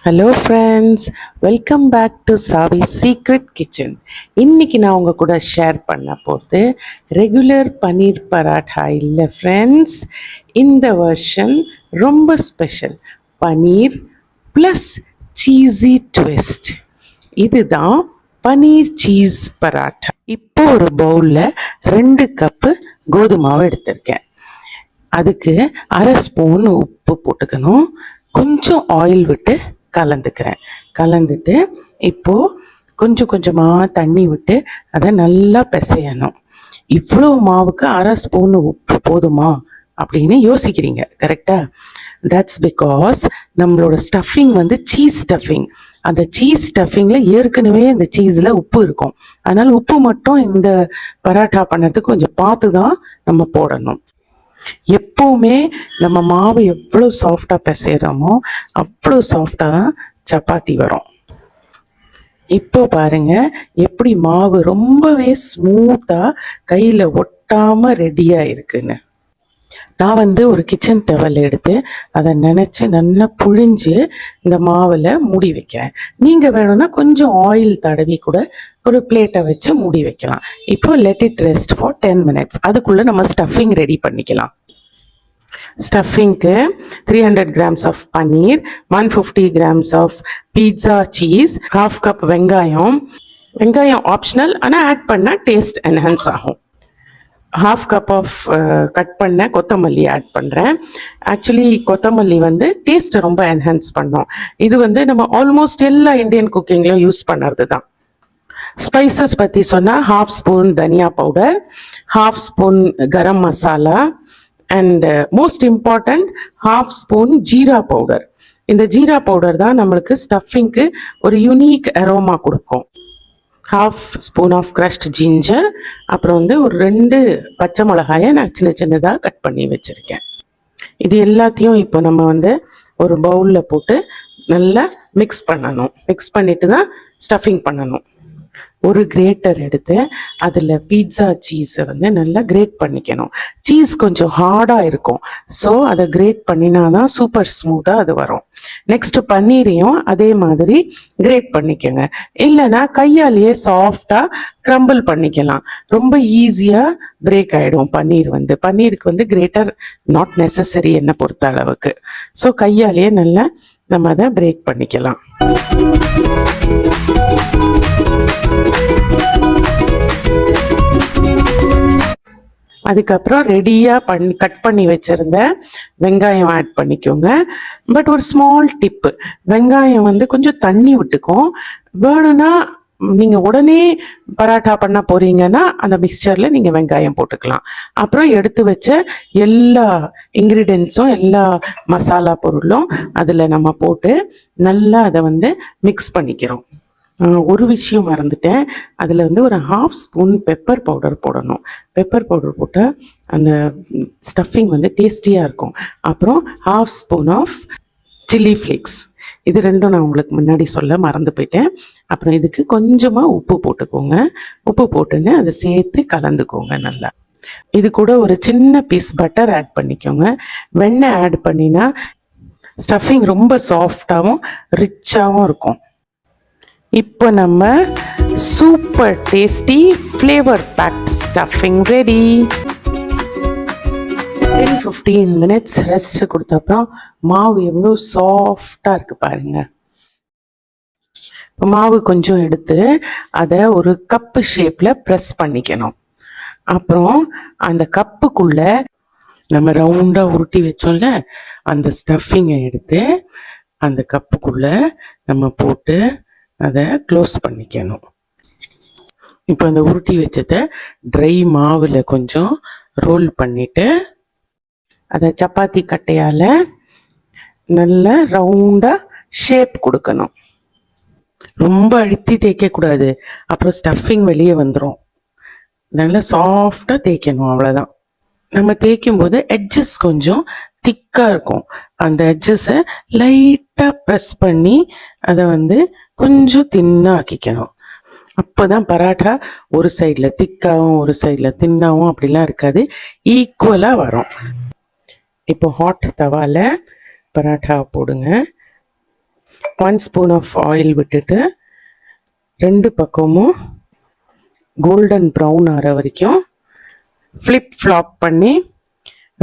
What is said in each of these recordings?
Hello friends, welcome back to Saavi secret kitchen. இன்றைக்கி நான் உங்கள் கூட ஷேர் பண்ண போகிறது ரெகுலர் பன்னீர் பராட்டா இல்லை ஃப்ரெண்ட்ஸ். இந்த வருஷன் ரொம்ப ஸ்பெஷல் பன்னீர் ப்ளஸ் சீஸி ட்விஸ்ட். இதுதான் பன்னீர் சீஸ் பராட்டா. இப்போ ஒரு பவுலில் 2 கப்பு கோதுமாவை எடுத்திருக்கேன். அதுக்கு அரை ஸ்பூன் உப்பு போட்டுக்கணும். கொஞ்சம் ஆயில் விட்டு கலந்துட்டு இப்போது கொஞ்சம் கொஞ்சமாக தண்ணி விட்டு அதை நல்லா பிசையணும். இவ்வளோ மாவுக்கு அரை ஸ்பூன் உப்பு போதுமா அப்படின்னு யோசிக்கிறீங்க, கரெக்டாக? தட்ஸ் பிகாஸ் நம்மளோட ஸ்டஃபிங் வந்து சீஸ் ஸ்டஃபிங். அந்த சீஸ் ஸ்டஃபிங்கில் ஏற்கனவே இந்த சீஸில் உப்பு இருக்கும். அதனால் உப்பு மட்டும் இந்த பராட்டா பண்ணுறதுக்கு கொஞ்சம் பார்த்து தான் நம்ம போடணும். எப்போவுமே நம்ம மாவு எவ்வளோ சாஃப்டாக பிசைகிறோமோ அவ்வளோ சாஃப்டாக தான் சப்பாத்தி வரும். இப்போ பாருங்க எப்படி மாவு ரொம்பவே ஸ்மூத்தாக கையில் ஒட்டாமல் ரெடியாக இருக்குன்னு. நான் வந்து ஒரு கிச்சன் டவல் எடுத்து அதை நினச்சி நல்லா புழிஞ்சு இந்த மாவில் மூடி வைக்கிறேன். நீங்கள் வேணும்னா கொஞ்சம் ஆயில் தடவி கூட ஒரு பிளேட்டை வச்சு மூடி வைக்கலாம். இப்போ let it rest for 10 minutes. அதுக்குள்ளே நம்ம ஸ்டஃபிங் ரெடி பண்ணிக்கலாம். ஸ்டஃபிங்க்கு 300 grams of paneer, 150 grams of pizza cheese, 1/2 cup வெங்காயம் ஆப்ஷனல், ஆனால் ஆட் பண்ணால் டேஸ்ட் என்ஹான்ஸ் ஆகும். 1/2 cup ஆஃப் கட் பண்ண கொத்தமல்லி ஆட் பண்ணுறேன். ஆக்சுவலி கொத்தமல்லி வந்து டேஸ்ட்டை ரொம்ப என்ஹான்ஸ் பண்ணோம். இது வந்து நம்ம ஆல்மோஸ்ட் எல்லா இந்தியன் குக்கிங்லையும் யூஸ் பண்ணுறது தான். ஸ்பைசஸ் பற்றி சொன்னால் 1/2 spoon தனியா powder, 1/2 spoon garam masala, and most important 1/2 spoon jeera powder. இந்த ஜீரா பவுடர் தான் நம்மளுக்கு ஸ்டஃபிங்க்கு ஒரு யூனிக் அரோமா கொடுக்கும். 1/2 spoon ஆஃப் crushed ginger, அப்புறம் வந்து ஒரு 2 பச்சை மிளகாயை நான் சின்னதாக கட் பண்ணி வச்சுருக்கேன். இது எல்லாத்தையும் இப்போ நம்ம வந்து ஒரு பவுலில் போட்டு நல்லா மிக்ஸ் பண்ணணும். மிக்ஸ் பண்ணிட்டு தான் ஸ்டஃபிங் பண்ணணும். ஒரு கிரேட்டர் எடுத்து அதில் பீட்சா சீஸை வந்து நல்லா கிரேட் பண்ணிக்கணும். சீஸ் கொஞ்சம் ஹார்டாக இருக்கும், ஸோ அதை கிரேட் பண்ணினா தான் சூப்பர் ஸ்மூத்தாக அது வரும். நெக்ஸ்ட் பன்னீரையும் அதே மாதிரி கிரேட் பண்ணிக்கோங்க. இல்லைன்னா கையாலேயே சாஃப்டாக க்ரம்பிள் பண்ணிக்கலாம். ரொம்ப ஈஸியாக பிரேக் ஆகிடும் பன்னீர் வந்து. பன்னீருக்கு வந்து கிரேட்டர் நாட் நெசசரி என்னை பொறுத்த அளவுக்கு. ஸோ கையாலேயே நல்லா நம்ம அதை பிரேக் பண்ணிக்கலாம். அதுக்கப்புறம் ரெடியாக கட் பண்ணி வச்சுருந்த வெங்காயம் ஆட் பண்ணிக்கோங்க. பட் ஒரு ஸ்மால் டிப்பு, வெங்காயம் வந்து கொஞ்சம் தண்ணி விட்டுக்கும். வேணும்னா நீங்கள் உடனே பராட்டா பண்ண போகிறீங்கன்னா அந்த மிக்சரில் நீங்கள் வெங்காயம் போட்டுக்கலாம். அப்புறம் எடுத்து வச்ச எல்லா இன்க்ரீடியன்ஸும் எல்லா மசாலா பொருளும் அதில் நம்ம போட்டு நல்லா அதை வந்து மிக்ஸ் பண்ணிக்கிறோம். ஒரு விஷயம் மறந்துட்டேன், அதில் வந்து ஒரு 1/2 spoon பெப்பர் பவுடர் போடணும். பெப்பர் பவுடர் போட்டால் அந்த ஸ்டஃபிங் வந்து டேஸ்டியாக இருக்கும். அப்புறம் 1/2 spoon ஆஃப் சில்லி ஃப்ளேக்ஸ். இது ரெண்டும் நான் உங்களுக்கு முன்னாடி சொல்ல மறந்து போயிட்டேன். அப்புறம் இதுக்கு கொஞ்சமாக உப்பு போட்டுக்கோங்க. உப்பு போட்டுன்னு அதை சேர்த்து கலந்துக்கோங்க நல்லா. இது கூட ஒரு சின்ன பீஸ் பட்டர் ஆட் பண்ணிக்கோங்க. வெண்ணெய் ஆட் பண்ணினா ஸ்டஃபிங் ரொம்ப சாஃப்டாகவும் ரிச்சாகவும் இருக்கும். இப்போ நம்ம super tasty flavour packed stuffing ready. 10-15 minutes rest கொடுத்தப்பறம் மாவு எவ்வளோ சாஃப்டாக இருக்குது பாருங்கள். மாவு கொஞ்சம் எடுத்து அதை ஒரு கப்பு ஷேப்பில் ப்ரெஸ் பண்ணிக்கணும். அப்புறம் அந்த கப்புக்குள்ளே நம்ம ரவுண்டாக உருட்டி வச்சோம்ல, அந்த ஸ்டஃபிங்கை எடுத்து அந்த கப்புக்குள்ளே நம்ம போட்டு அதை க்ளோஸ் பண்ணிக்கணும். இப்போ அந்த உருட்டி வச்சதை ட்ரை மாவில் கொஞ்சம் ரோல் பண்ணிவிட்டு அதை சப்பாத்தி கட்டையால் நல்லா ரவுண்டாக ஷேப் கொடுக்கணும். ரொம்ப அழுத்தி தேய்க்கக்கூடாது, அப்புறம் ஸ்டஃபிங் வெளியே வந்துடும். நல்லா சாஃப்டாக தேய்க்கணும், அவ்வளோதான். நம்ம தேய்க்கும் போது எட்ஜஸ் கொஞ்சம் திக்காக இருக்கும். அந்த எட்ஜஸை லைட்டாக ப்ரெஸ் பண்ணி அதை வந்து கொஞ்சம் தின்னாக ஆக்கிக்கணும். அப்போ தான் பராட்டா ஒரு சைடில் திக்காகவும் ஒரு சைடில் தின்னாகவும் அப்படிலாம் இருக்காது, ஈக்குவலாக வரும். இப்போ ஹாட் தவாவில் பராட்டா போடுங்க. 1 ஸ்பூன் ஆஃப் ஆயில் விட்டுட்டு 2 பக்கமும் கோல்டன் ப்ரௌன் ஆகிற வரைக்கும் ஃப்ளிப் ஃப்ளாப் பண்ணி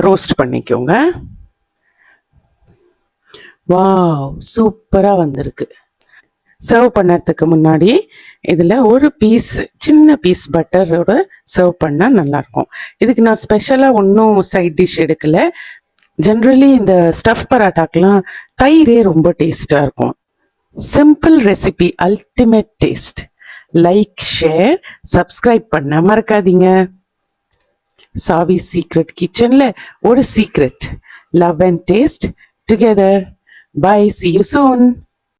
ரோஸ்ட் பண்ணிக்கோங்க. வாவ், சூப்பராக வந்திருக்கு. சர்வ் பண்ணுறதுக்கு முன்னாடி இதில் ஒரு பீஸ், சின்ன பீஸ் பட்டரோட சர்வ் பண்ணால் நல்லாயிருக்கும். இதுக்கு நான் ஸ்பெஷலாக ஒன்றும் சைட் டிஷ் எடுக்கலை. ஜென்ரலி இந்த ஸ்டஃப் பராட்டாக்கெலாம் தயிரே ரொம்ப டேஸ்ட்டாக இருக்கும். Simple recipe, ultimate taste. Like, share, subscribe பண்ண மறக்காதீங்க. சாவி சீக்ரெட் கிச்சனில் ஒரு secret. Love and taste together. Bye, see you soon.